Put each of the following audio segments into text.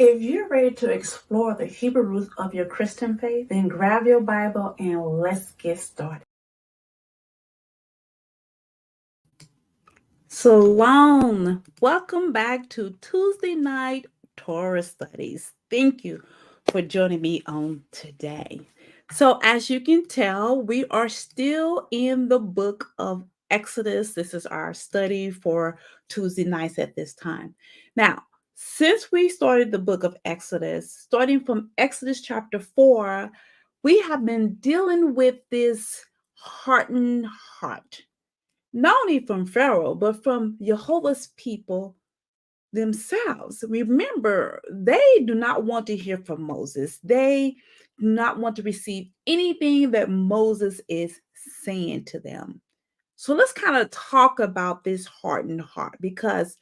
If you're ready to explore the Hebrew roots of your Christian faith, then grab your Bible and let's get started. Shalom. Welcome back to Tuesday night Torah Studies. Thank you for joining me on today. So, as you can tell, we are still in the book of Exodus. This is our study for Tuesday nights at this time. Now, since we started the book of Exodus, starting from Exodus chapter 4, we have been dealing with this hardened heart, not only from Pharaoh, but from Yehovah's people themselves. Remember, they do not want to hear from Moses. They do not want to receive anything that Moses is saying to them. So let's kind of talk about this hardened heart, because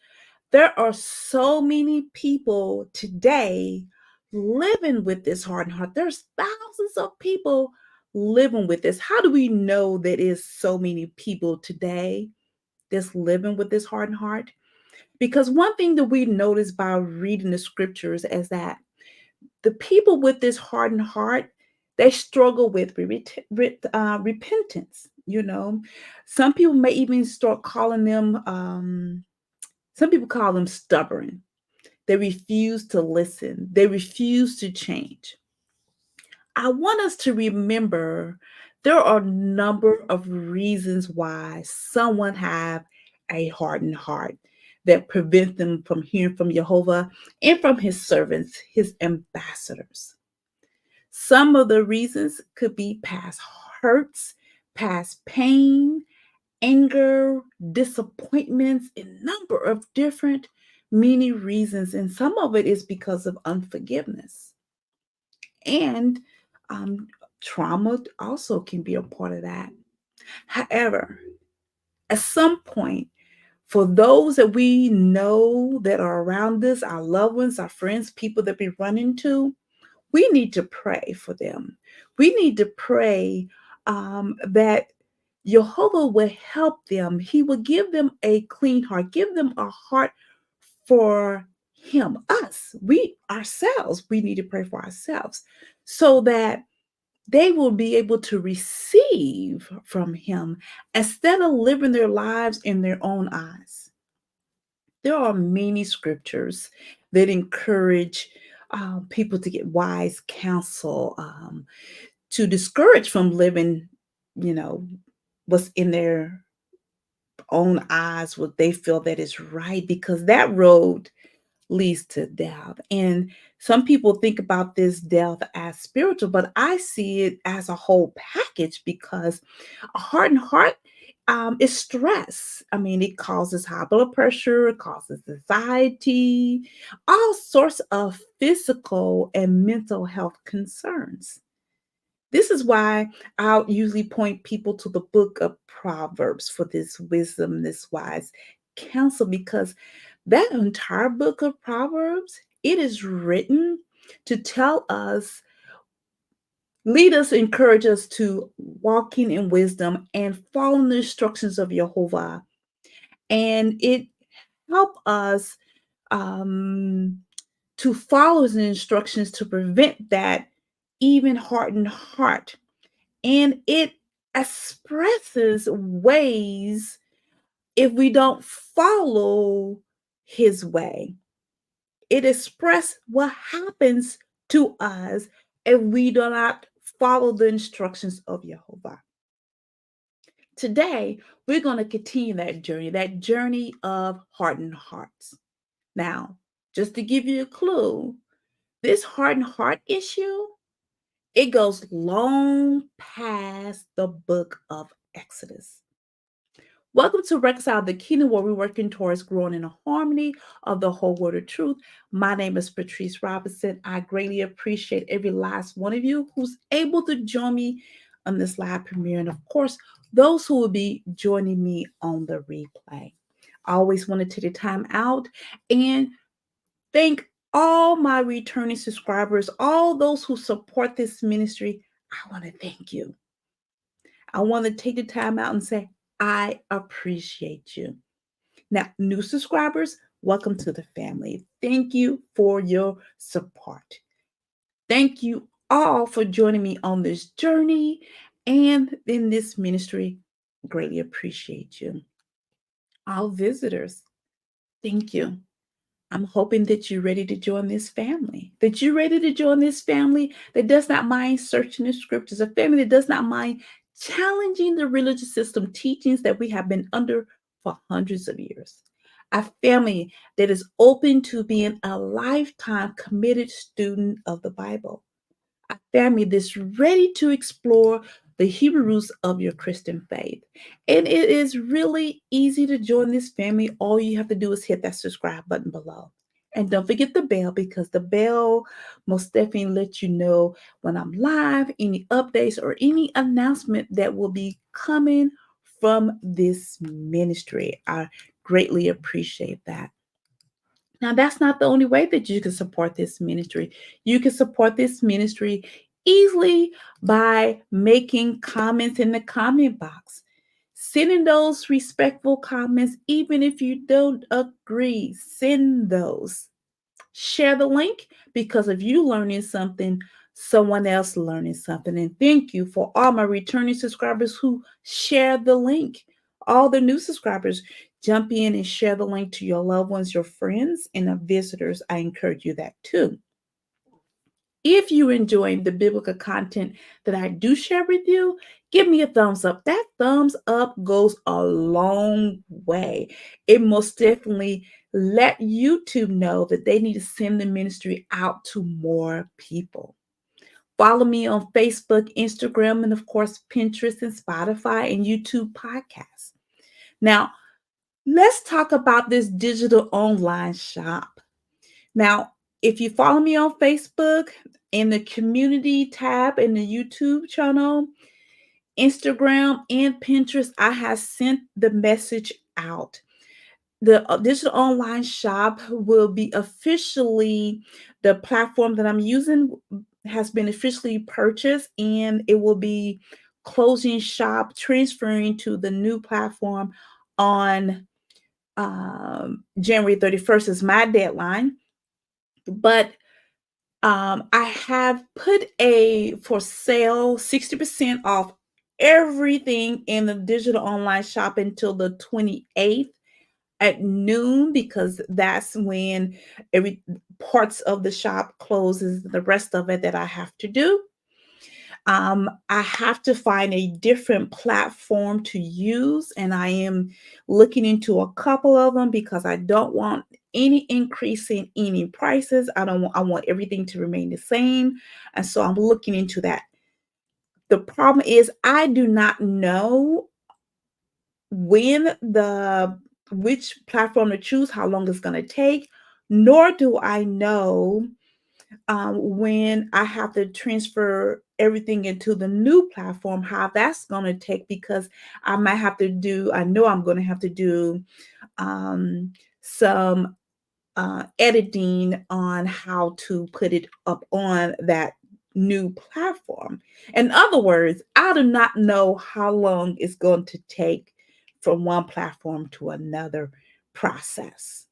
there are so many people today living with this hardened heart. There's thousands of people living with this. How do we know that is so many people today that's living with this hardened heart? Because one thing that we notice by reading the scriptures is that the people with this hardened heart, they struggle with repentance. Some people may even start calling them, some people call them stubborn. They refuse to listen. They refuse to change. I want us to remember there are a number of reasons why someone have a hardened heart that prevent them from hearing from Yehovah and from his servants, his ambassadors. Some of the reasons could be past hurts, past pain, anger, disappointments, a number of different many reasons. And some of it is because of unforgiveness. And trauma also can be a part of that. However, at some point, for those that we know that are around us, our loved ones, our friends, people that we run into, we need to pray for them. We need to pray that Jehovah will help them. He will give them a clean heart, give them a heart for Him, us. We ourselves, we need to pray for ourselves so that they will be able to receive from Him instead of living their lives in their own eyes. There are many scriptures that encourage people to get wise counsel, to discourage from living, you know, what's in their own eyes, what they feel that is right, because that road leads to death. And some people think about this death as spiritual, but I see it as a whole package, because a hardened heart is stress. I mean, it causes high blood pressure, it causes anxiety, all sorts of physical and mental health concerns. This is why I'll usually point people to the book of Proverbs for this wisdom, this wise counsel, because that entire book of Proverbs, it is written to tell us, lead us, encourage us to walking in wisdom and following the instructions of Jehovah. And it help us um, to follow the instructions to prevent that even hardened heart. And it expresses ways if we don't follow his way. It expresses what happens to us if we do not follow the instructions of Jehovah. Today, we're going to continue that journey of hardened hearts. Now, just to give you a clue, this hardened heart issue, it goes long past the book of Exodus. Welcome to Reconcile the Kingdom, where we're working towards growing in a harmony of the whole word of truth. My name is Patrice Robinson. I greatly appreciate every last one of you who's able to join me on this live premiere. And of course, those who will be joining me on the replay. I always want to take the time out and thank all my returning subscribers, all those who support this ministry. I want to thank you. I want to take the time out and say, I appreciate you. Now, new subscribers, Welcome to the family. Thank you for your support. Thank you all for joining me on this journey and in this ministry. Greatly appreciate you. All visitors, thank you. I'm hoping that you're ready to join this family, that you're ready to join this family that does not mind searching the scriptures, a family that does not mind challenging the religious system teachings that we have been under for hundreds of years. A family that is open to being a lifetime committed student of the Bible. A family that's ready to explore the Hebrew roots of your Christian faith. And it is really easy to join this family. All you have to do is hit that subscribe button below. And don't forget the bell, because the bell most definitely lets you know when I'm live, any updates, or any announcement that will be coming from this ministry. I greatly appreciate that. Now, that's not the only way that you can support this ministry. You can support this ministry easily by making comments in the comment box. Sending those respectful comments, even if you don't agree, send those. Share the link, because of you learning something, someone else learning something. And thank you for all my returning subscribers who share the link. All the new subscribers, jump in and share the link to your loved ones, your friends, and the visitors. I encourage you that too. If you're enjoying the biblical content that I do share with you, give me a thumbs up. That thumbs up goes a long way. It most definitely let YouTube know that they need to send the ministry out to more people. Follow me on Facebook, Instagram, and of course, Pinterest and Spotify and YouTube podcasts. Now, let's talk about this digital online shop. Now, if you follow me on Facebook, in the community tab in the YouTube channel, Instagram, and Pinterest, I have sent the message out. The digital online shop will be officially, the platform that I'm using has been officially purchased, and it will be closing shop, transferring to the new platform on January 31st is my deadline. But I have put a for sale 60% off everything in the digital online shop until the 28th at noon, because that's when every parts of the shop closes, the rest of it that I have to do. I have to find a different platform to use, and I am looking into a couple of them because I don't want any increase in any prices. I want everything to remain the same. And so I'm looking into that. The problem is I do not know when which platform to choose, how long it's going to take, nor do I know when I have to transfer everything into the new platform, how that's going to take, because I know I'm going to have to do some editing on how to put it up on that new platform. In other words, I do not know how long it's going to take from one platform to another process.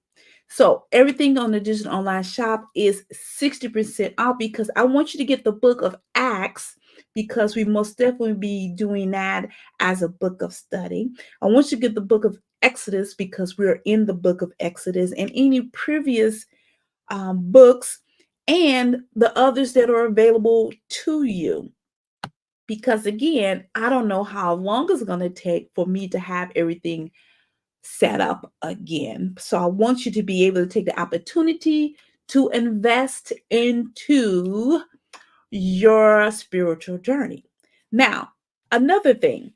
So everything on the digital online shop is 60% off, because I want you to get the book of Acts, because we most definitely be doing that as a book of study. I want you to get the book of Exodus, because we're in the book of Exodus, and any previous books and the others that are available to you. Because again, I don't know how long it's going to take for me to have everything set up again. So I want you to be able to take the opportunity to invest into your spiritual journey. Now, another thing,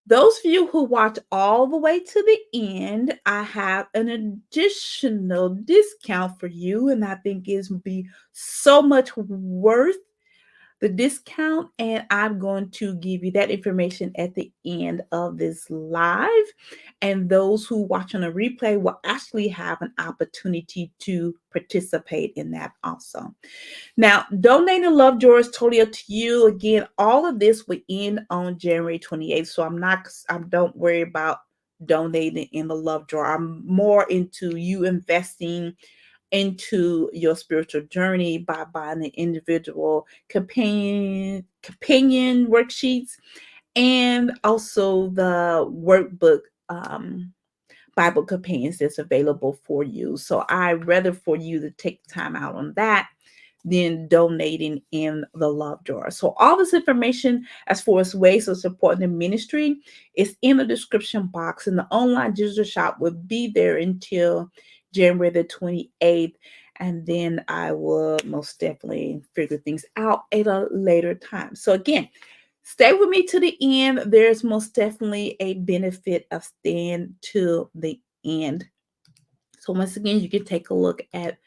those of you who watch all the way to the end, I have an additional discount for you, and I think it's be so much worth the discount, and I'm going to give you that information at the end of this live. And those who watch on a replay will actually have an opportunity to participate in that also. Now, donating love jar is totally up to you. Again, all of this will end on January 28th. So I don't worry about donating in the love jar. I'm more into you investing into your spiritual journey by buying the individual companion worksheets and also the workbook Bible companions that's available for you. So I rather for you to take time out on that than donating in the love jar. So all this information as far as ways of supporting the ministry is in the description box, and the online digital shop will be there until January the 28th. And then I will most definitely figure things out at a later time. So again, stay with me to the end. There's most definitely a benefit of staying to the end. So once again, you can take a look at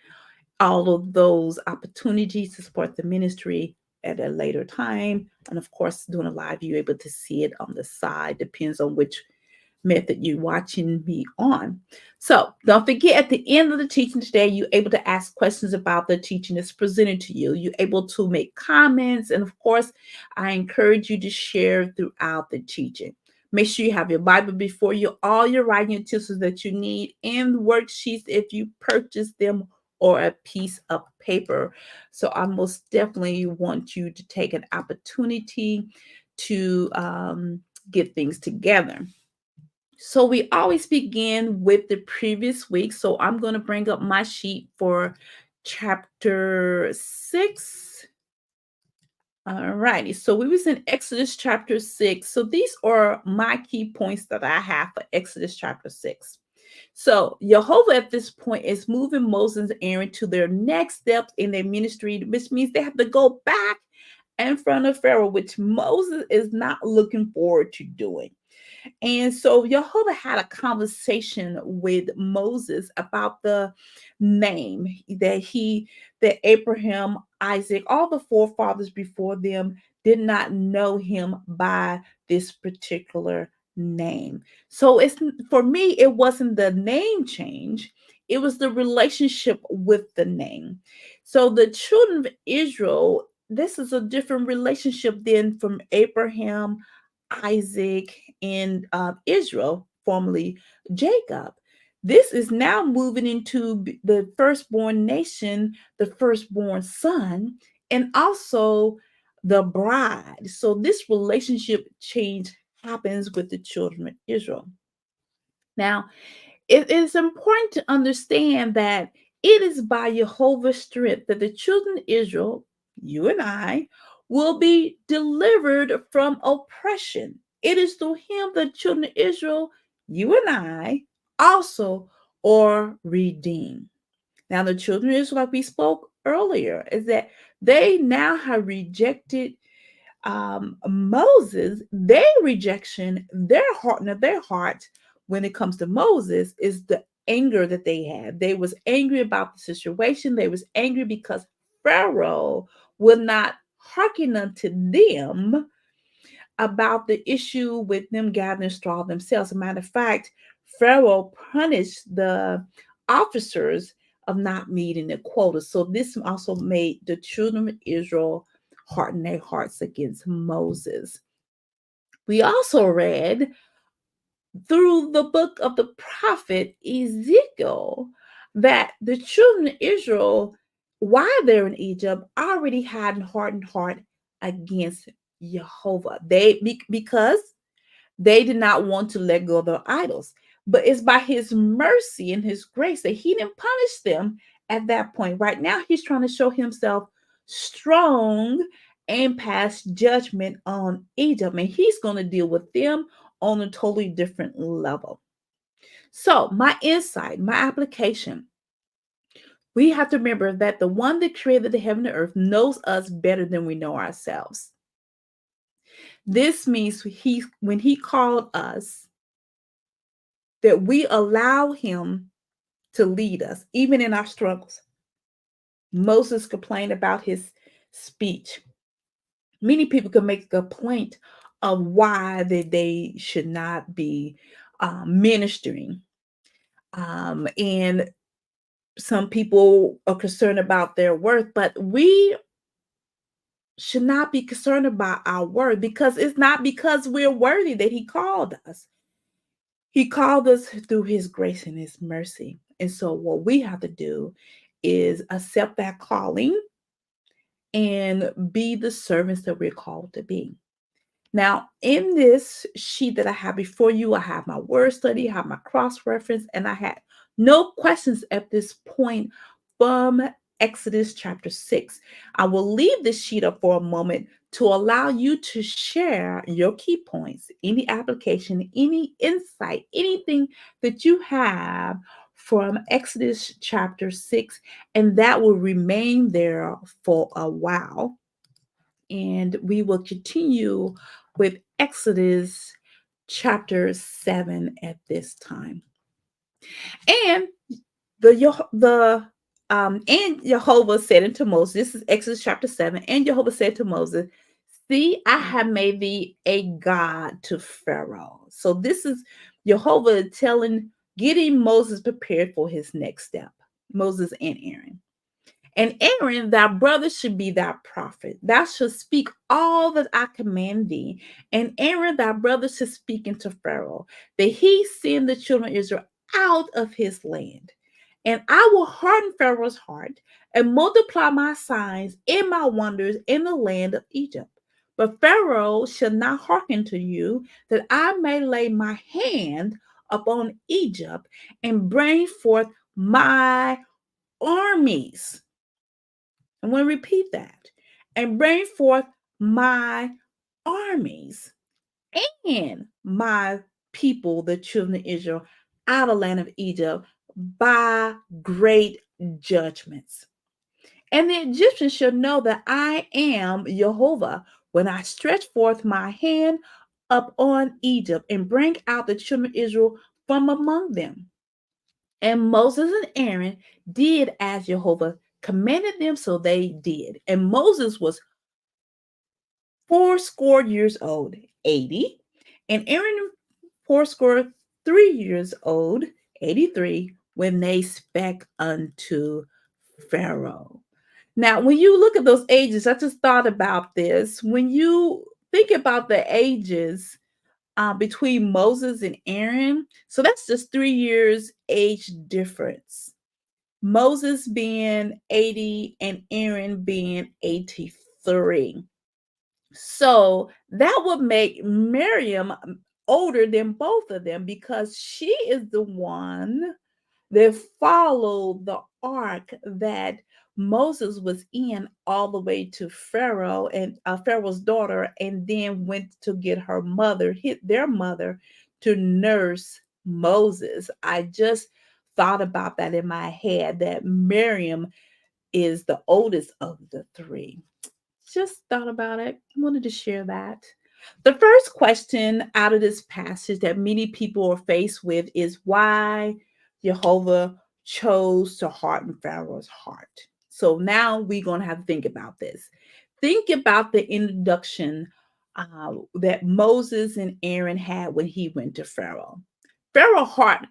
all of those opportunities to support the ministry at a later time. And of course, doing a live, you're able to see it on the side, depends on which method you're watching me on. So don't forget, at the end of the teaching today, you're able to ask questions about the teaching that's presented to you. You're able to make comments. And of course, I encourage you to share throughout the teaching. Make sure you have your Bible before you, all your writing utensils that you need, and worksheets if you purchase them, or a piece of paper. So I most definitely want you to take an opportunity to get things together. So we always begin with the previous week. So I'm going to bring up my sheet for chapter 6. All righty. So we was in Exodus chapter 6. So these are my key points that I have for Exodus chapter 6. So Yehovah at this point is moving Moses and Aaron to their next steps in their ministry, which means they have to go back in front of Pharaoh, which Moses is not looking forward to doing. And so Yehovah had a conversation with Moses about the name that Abraham, Isaac, all the forefathers before them did not know him by this particular name. So it's, for me, it wasn't the name change, it was the relationship with the name. So the children of Israel, this is a different relationship than from Abraham, Isaac, and Israel, formerly Jacob. This is now moving into the firstborn nation, the firstborn son, and also the bride. So this relationship change happens with the children of Israel. Now, it is important to understand that it is by Jehovah's strength that the children of Israel, you and I, will be delivered from oppression. It is through him the children of Israel, you and I, also are redeemed. Now, the children of Israel, like we spoke earlier, is that they now have rejected Moses. Their rejection, their heart when it comes to Moses is the anger that they had. They was angry about the situation. They was angry because Pharaoh would not hearken unto them about the issue with them gathering straw themselves. As a matter of fact, Pharaoh punished the officers of not meeting the quota. So this also made the children of Israel harden their hearts against Moses. We also read through the book of the prophet Ezekiel that the children of Israel, while they're in Egypt, already had a hardened heart against Yehovah. Because they did not want to let go of their idols. But it's by his mercy and his grace that he didn't punish them at that point. Right now, he's trying to show himself strong and pass judgment on Egypt. And he's going to deal with them on a totally different level. So, my insight, my application, we have to remember that the one that created the heaven and earth knows us better than we know ourselves. This means when he called us, that we allow him to lead us, even in our struggles. Moses complained about his speech. Many people can make a complaint of why they should not be ministering. And some people are concerned about their worth, but we should not be concerned about our worth, because it's not because we're worthy that he called us. He called us through his grace and his mercy. And so what we have to do is accept that calling and be the servants that we're called to be. Now, in this sheet that I have before you, I have my word study, I have my cross reference, and I had no questions at this point from Exodus chapter 6. I will leave this sheet up for a moment to allow you to share your key points, any application, any insight, anything that you have from Exodus chapter 6, and that will remain there for a while. And we will continue with Exodus chapter 7 at this time. And and Yehovah said unto Moses, this is Exodus chapter 7, and Yehovah said to Moses, see, I have made thee a god to Pharaoh. So this is Yehovah getting Moses prepared for his next step, Moses and Aaron. And Aaron, thy brother, should be thy prophet. Thou shalt speak all that I command thee. And Aaron, thy brother, should speak unto Pharaoh, that he send the children of Israel out of his land. And I will harden Pharaoh's heart and multiply my signs and my wonders in the land of Egypt. But Pharaoh shall not hearken to you, that I may lay my hand upon Egypt and bring forth my armies. I'm going to repeat that. And bring forth my armies and my people, the children of Israel, out of the land of Egypt by great judgments. And the Egyptians shall know that I am Yehovah when I stretch forth my hand upon Egypt and bring out the children of Israel from among them. And Moses and Aaron did as Yehovah commanded them, so they did. And Moses was fourscore years old, 80, and Aaron fourscore 3 years old, 83, when they spake unto Pharaoh. Now, when you look at those ages, I just thought about this. When you think about the ages between Moses and Aaron, so that's just 3 years age difference. Moses being 80 and Aaron being 83. So that would make Miriam older than both of them because she is the one that followed the ark that Moses was in all the way to Pharaoh and Pharaoh's daughter, and then went to get her mother, their mother, to nurse Moses. I just thought about that in my head that Miriam is the oldest of the three. Just thought about it. Wanted to share that. The first question out of this passage that many people are faced with is why Jehovah chose to harden Pharaoh's heart. So now we're going to have to think about this. Think about the introduction that Moses and Aaron had when he went to Pharaoh. Pharaoh's heart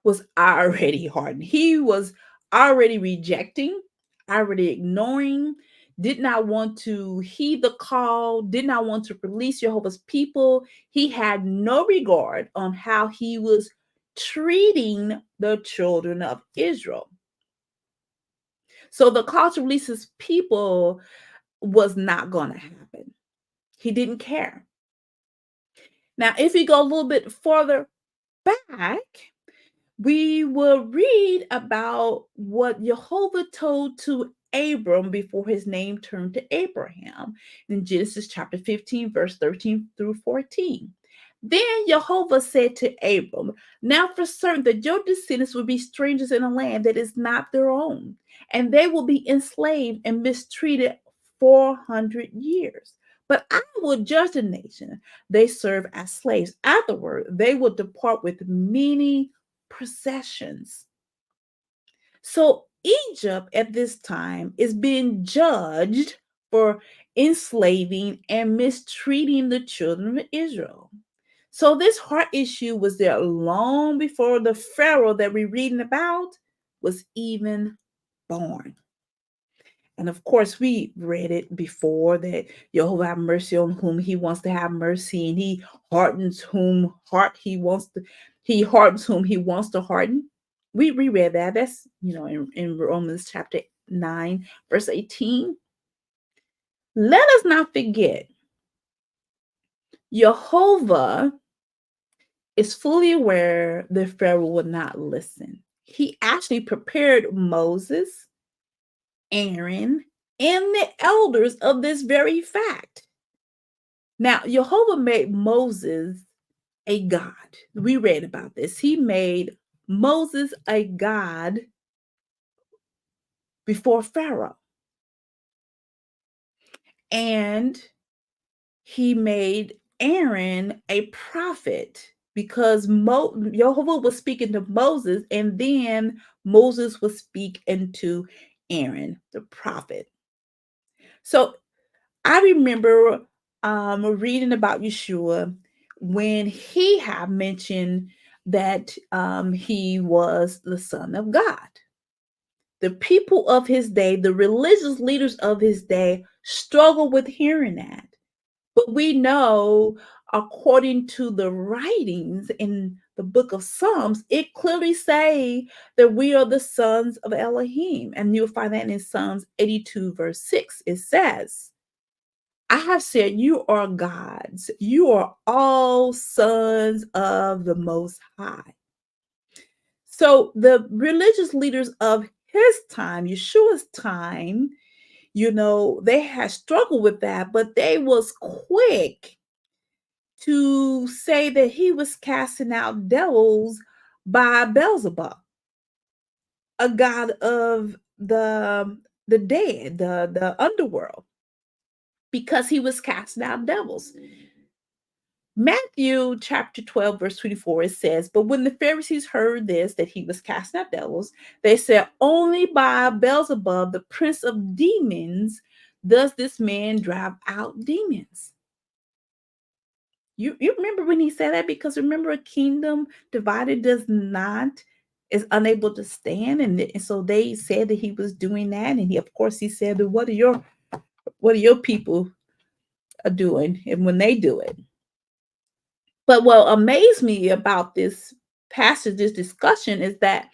was already hardened. He was already rejecting, already ignoring, did not want to heed the call, did not want to release Jehovah's people. He had no regard on how he was treating the children of Israel. So the call to release his people was not going to happen. He didn't care. Now, if you go a little bit further back, we will read about what Jehovah told to Abram before his name turned to Abraham in Genesis chapter 15, verse 13 through 14. Then Jehovah said to Abram, now for certain that your descendants will be strangers in a land that is not their own, and they will be enslaved and mistreated 400 years. But I will judge the nation they serve as slaves. Afterward, they will depart with many possessions. So Egypt at this time is being judged for enslaving and mistreating the children of Israel. So this heart issue was there long before the Pharaoh that we're reading about was even born. And of course, we read it before that Yehovah have mercy on whom he wants to have mercy, and he hardens whom he wants to harden. We reread that. That's in Romans chapter 9, verse 18. Let us not forget, Yehovah is fully aware that Pharaoh would not listen. He actually prepared Moses, Aaron, and the elders of this very fact. Now, Yehovah made Moses a god. We read about this. He made Moses a god before Pharaoh. And he made Aaron a prophet because Yehovah was speaking to Moses, and then Moses would speak into Aaron, the prophet. So I remember reading about Yeshua when he had mentioned that he was the Son of God. The people of his day, the religious leaders of his day, struggled with hearing that. But we know, according to the writings in the book of Psalms, it clearly say that we are the sons of Elohim. And you'll find that in Psalms 82, verse 6. It says, I have said, you are gods. You are all sons of the Most High. So the religious leaders of his time, Yeshua's time, they had struggled with that, but they was quick to say that he was casting out devils by Beelzebub, a god of the dead, the underworld, because he was casting out devils. Matthew chapter 12, verse 24, it says, but when the Pharisees heard this, that he was casting out devils, they said, only by Beelzebub, the prince of demons, does this man drive out demons. You remember when he said that? Because remember, a kingdom divided is unable to stand. And so they said that he was doing that. And of course, he said, what are your people are doing? And when they do it. But what amazed me about this passage, this discussion, is that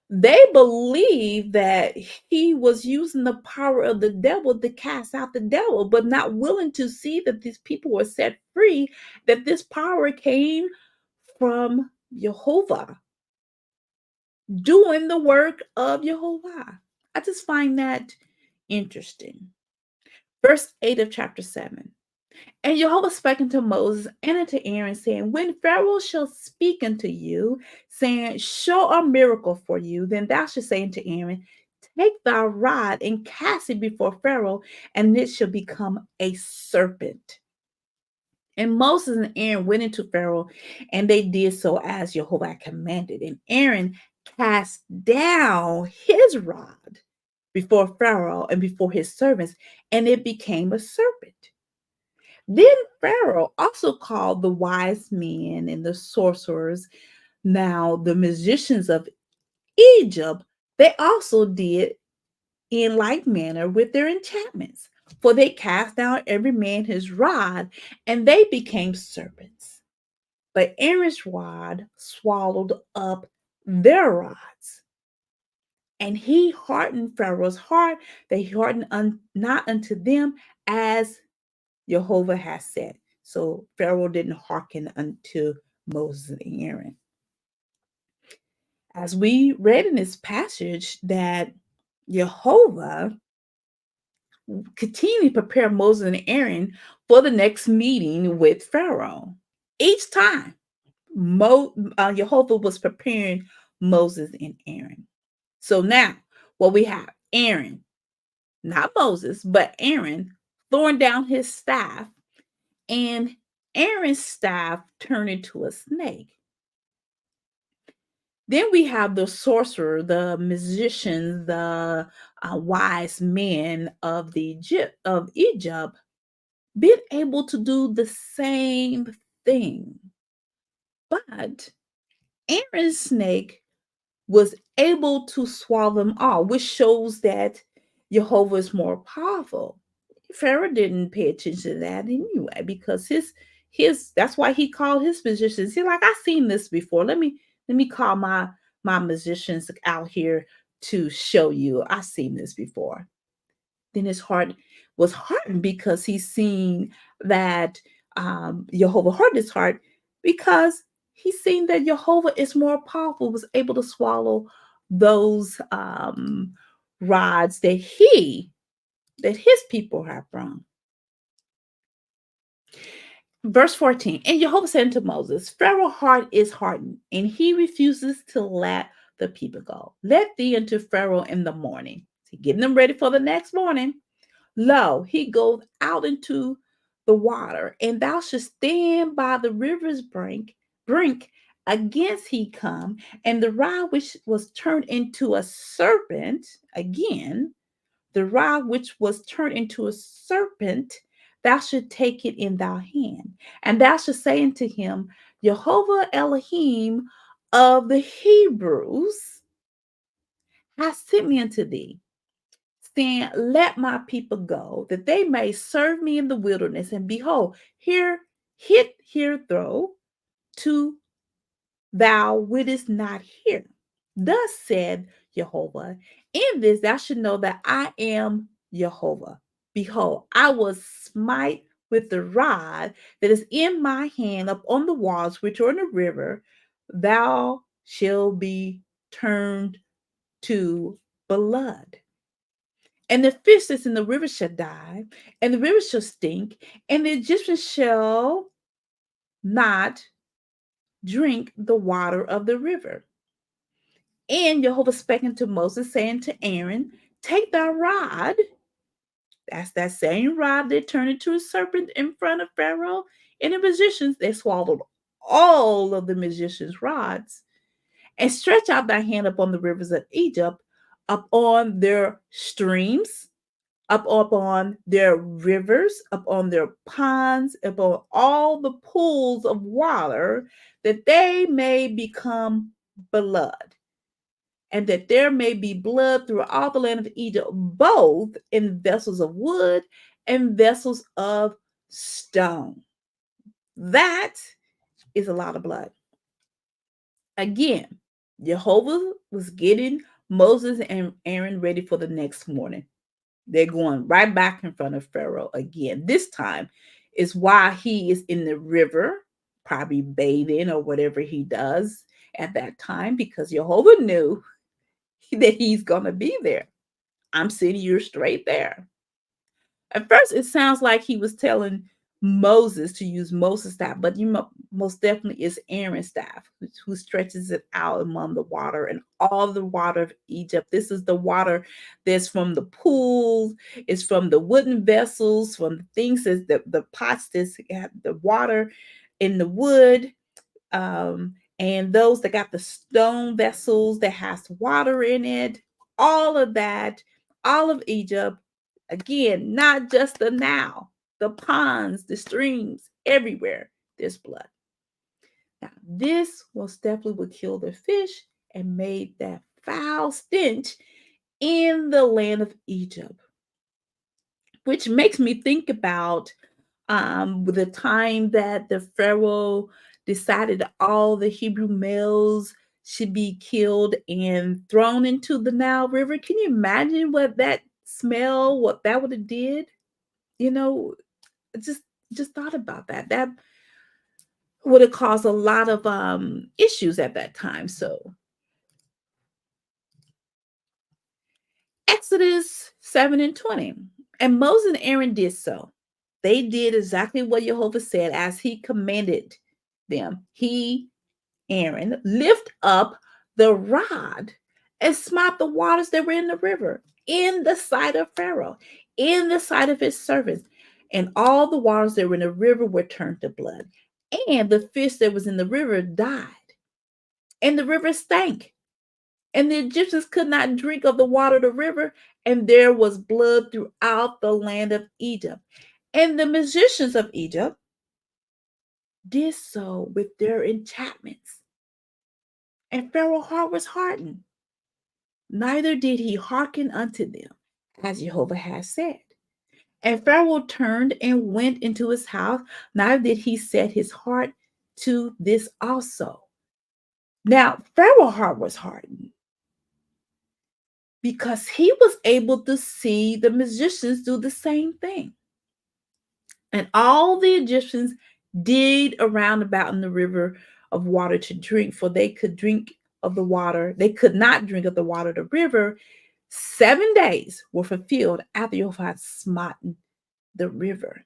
they believe that he was using the power of the devil to cast out the devil, but not willing to see that these people were set free, that this power came from Yehovah, doing the work of Yehovah. I just find that interesting. Verse 8 of chapter 7. And Jehovah spake unto Moses and unto Aaron, saying, when Pharaoh shall speak unto you, saying, show a miracle for you, then thou shalt say unto Aaron, take thy rod and cast it before Pharaoh, and it shall become a serpent. And Moses and Aaron went into Pharaoh, and they did so as Jehovah commanded. And Aaron cast down his rod before Pharaoh and before his servants, and it became a serpent. Then Pharaoh also called the wise men and the sorcerers, now the magicians of Egypt. They also did in like manner with their enchantments, for they cast down every man his rod, and they became serpents. But Aaron's rod swallowed up their rods. And he hardened Pharaoh's heart, that he hardened not unto them as Yehovah has said. So Pharaoh didn't hearken unto Moses and Aaron. As we read in this passage, that Yehovah continually prepared Moses and Aaron for the next meeting with Pharaoh. Each time, Yehovah was preparing Moses and Aaron. So now, what we have, Aaron, not Moses, but Aaron, throwing down his staff, and Aaron's staff turned into a snake. Then we have the sorcerer, the magician, the wise men of Egypt, being able to do the same thing. But Aaron's snake was able to swallow them all, which shows that Jehovah is more powerful. Pharaoh didn't pay attention to that anyway because his that's why he called his musicians. He's like, I've seen this before. Let me call my musicians out here to show you. I've seen this before. Then his heart was hardened because he's seen that Jehovah hardened his heart because he's seen that Jehovah is more powerful, was able to swallow those rods that his people have brought. Verse 14, and Jehovah said to Moses, Pharaoh's heart is hardened, and he refuses to let the people go. Let thee unto Pharaoh in the morning. So getting them ready for the next morning. Lo, he goes out into the water, and thou shalt stand by the river's brink against he come, and the rod which was turned into a serpent, again, the rod which was turned into a serpent, thou shalt take it in thy hand, and thou shalt say unto him, Jehovah Elohim of the Hebrews hath sent me unto thee, saying, let my people go, that they may serve me in the wilderness. And behold, here throw to thou wouldest not hear. Thus said Jehovah, in this thou should know that I am Jehovah. Behold, I will smite with the rod that is in my hand upon the waters which are in the river, thou shalt be turned to blood. And the fish that's in the river shall die, and the river shall stink, and the Egyptians shall not drink the water of the river. And Jehovah spake unto Moses, saying to Aaron, take thy rod, that's that same rod that turned into a serpent in front of Pharaoh and the magicians, they swallowed all of the magicians' rods, and stretch out thy hand upon the rivers of Egypt, upon their streams, up on their rivers, up on their ponds, upon all the pools of water, that they may become blood, and that there may be blood throughout the land of Egypt, both in vessels of wood and vessels of stone. That is a lot of blood. Again, Jehovah was getting Moses and Aaron ready for the next morning. They're going right back in front of Pharaoh again. This time is why he is in the river, probably bathing or whatever he does at that time, because Jehovah knew that he's going to be there. I'm sitting you straight there. At first, it sounds like he was telling Moses to use Moses' staff, but most definitely is Aaron's staff who stretches it out among the water and all the water of Egypt. This is the water that's from the pools, it's from the wooden vessels, from the things that the pots that have the water in the wood, and those that got the stone vessels that has water in it. All of that, all of Egypt. Again, not just the Nile, the ponds, the streams, everywhere there's blood. Now, this most definitely would kill the fish and made that foul stench in the land of Egypt, which makes me think about the time that the Pharaoh decided that all the Hebrew males should be killed and thrown into the Nile River. Can you imagine what that smell, what that would have did? You know, just just thought about that. That would have caused a lot of issues at that time. So Exodus 7 and 20. And Moses and Aaron did so. They did exactly what Jehovah said as he commanded them. He, Aaron, lift up the rod and smite the waters that were in the river in the sight of Pharaoh, in the sight of his servants. And all the waters that were in the river were turned to blood. And the fish that was in the river died. And the river stank. And the Egyptians could not drink of the water of the river. And there was blood throughout the land of Egypt. And the magicians of Egypt did so with their enchantments. And Pharaoh's heart was hardened, neither did he hearken unto them. as Jehovah has said. And Pharaoh turned and went into his house. Neither did he set his heart to this also. Now, Pharaoh's heart was hardened because he was able to see the magicians do the same thing. And all the Egyptians did around about in the river of water to drink, for they could drink of the water. They could not drink of the water of the river. 7 days were fulfilled after Yehovah had smitten the river.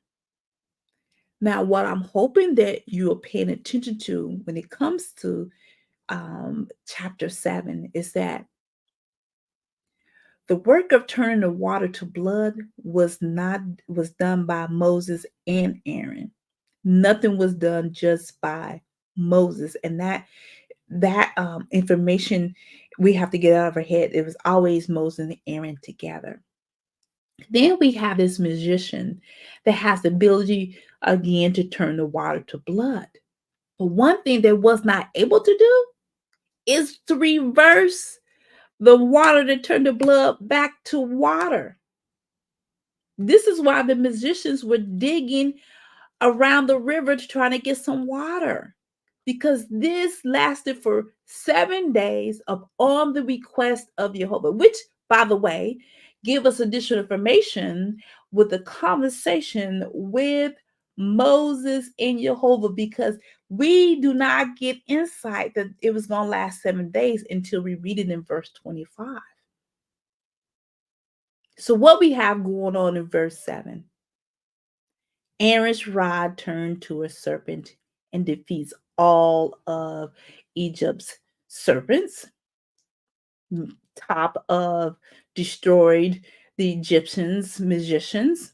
Now, what I'm hoping that you are paying attention to when it comes to chapter 7 is that the work of turning the water to blood was done by Moses and Aaron. Nothing was done just by Moses, and that information we have to get out of our head. It was always Moses and Aaron together. Then we have this magician that has the ability again to turn the water to blood. But one thing they was not able to do is to reverse the water that turned the blood back to water. This is why the magicians were digging around the river to try to get some water, because this lasted for 7 days upon the request of Yehovah, which, by the way, give us additional information with the conversation with Moses and Yehovah, because we do not get insight that it was going to last 7 days until we read it in verse 25. So what we have going on in verse 7, Aaron's rod turned to a serpent and defeats all of Egypt's serpents. Top of destroyed the Egyptians, magicians.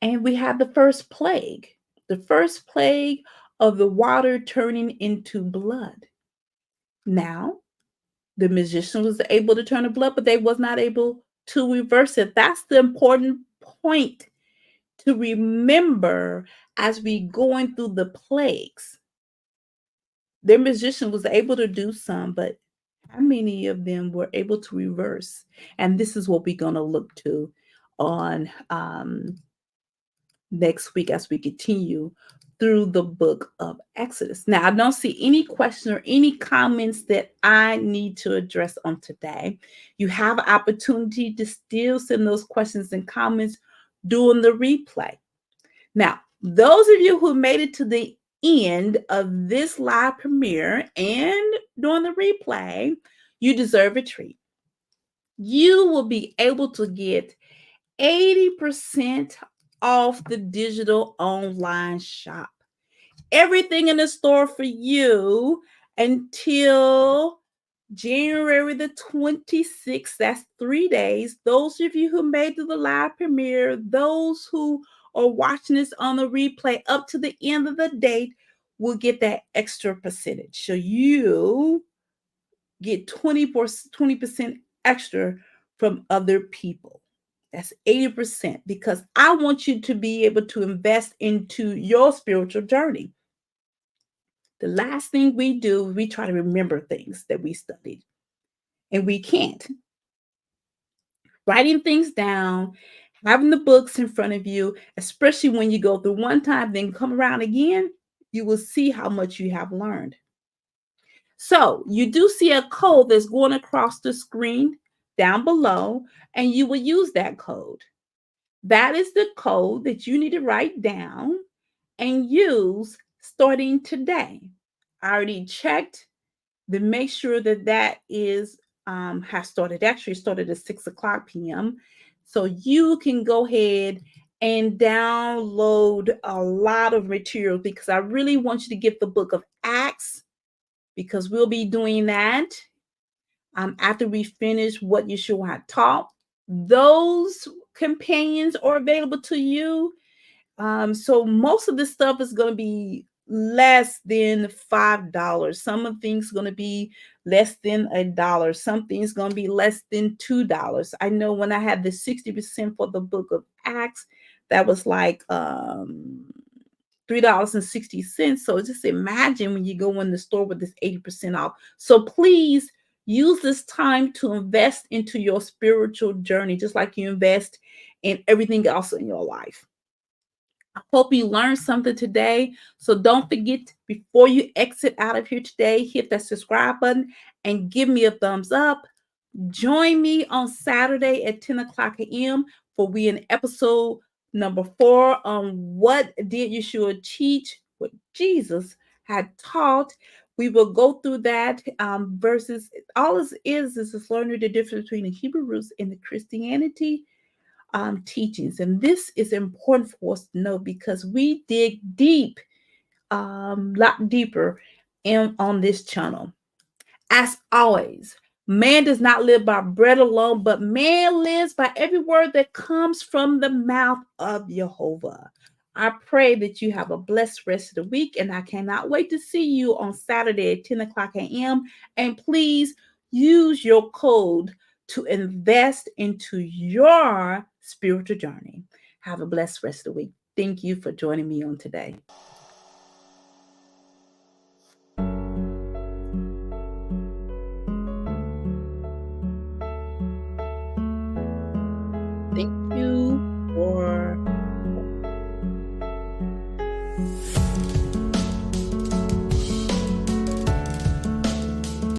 And we have the first plague of the water turning into blood. Now, the magician was able to turn the blood, but they was not able to reverse it. That's the important point to remember as we going through the plagues. Their magician was able to do some, but how many of them were able to reverse? And this is what we're going to look to on next week as we continue through the book of Exodus. Now, I don't see any question or any comments that I need to address on today. You have an opportunity to still send those questions and comments during the replay. Now, those of you who made it to the end of this live premiere and during the replay, you deserve a treat. You will be able to get 80% off the digital online shop. Everything in the store for you until January the 26th. That's 3 days. Those of you who made to the live premiere, those who are watching this on the replay up to the end of the date will get that extra percentage. So you get 20% extra from other people. That's 80%, because I want you to be able to invest into your spiritual journey. The last thing we do, we try to remember things that we studied, and we can't. Writing things down, having the books in front of you, especially when you go through one time, then come around again, you will see how much you have learned. So you do see a code that's going across the screen down below, and you will use that code. That is the code that you need to write down and use starting today. I already checked to make sure that that is has started. Actually started at 6:00 p.m. So you can go ahead and download a lot of materials, because I really want you to get the book of Acts, because we'll be doing that after we finish what Yeshua had taught. Those companions are available to you. So most of this stuff is going to be less than $5. Some of things going to be less than $1. Some things going to be less than $2. I know when I had the 60% for the book of Acts, that was like $3.60. So just imagine when you go in the store with this 80% off. So please Use this time to invest into your spiritual journey, just like you invest in everything else in your life. I hope you learned something today. So don't forget, before you exit out of here today, hit that subscribe button and give me a thumbs up. Join me on Saturday at 10 o'clock a.m. for we in episode number 4 on what did Yeshua teach, what Jesus had taught. We will go through that versus all this is just learning the difference between the Hebrew roots and the Christianity teachings. And this is important for us to know because we dig deep, lot deeper on this channel. As always, man does not live by bread alone, but man lives by every word that comes from the mouth of Yehovah. I pray that you have a blessed rest of the week, and I cannot wait to see you on Saturday at 10 o'clock a.m. And please use your code to invest into your spiritual journey. Have a blessed rest of the week. Thank you for joining me on today.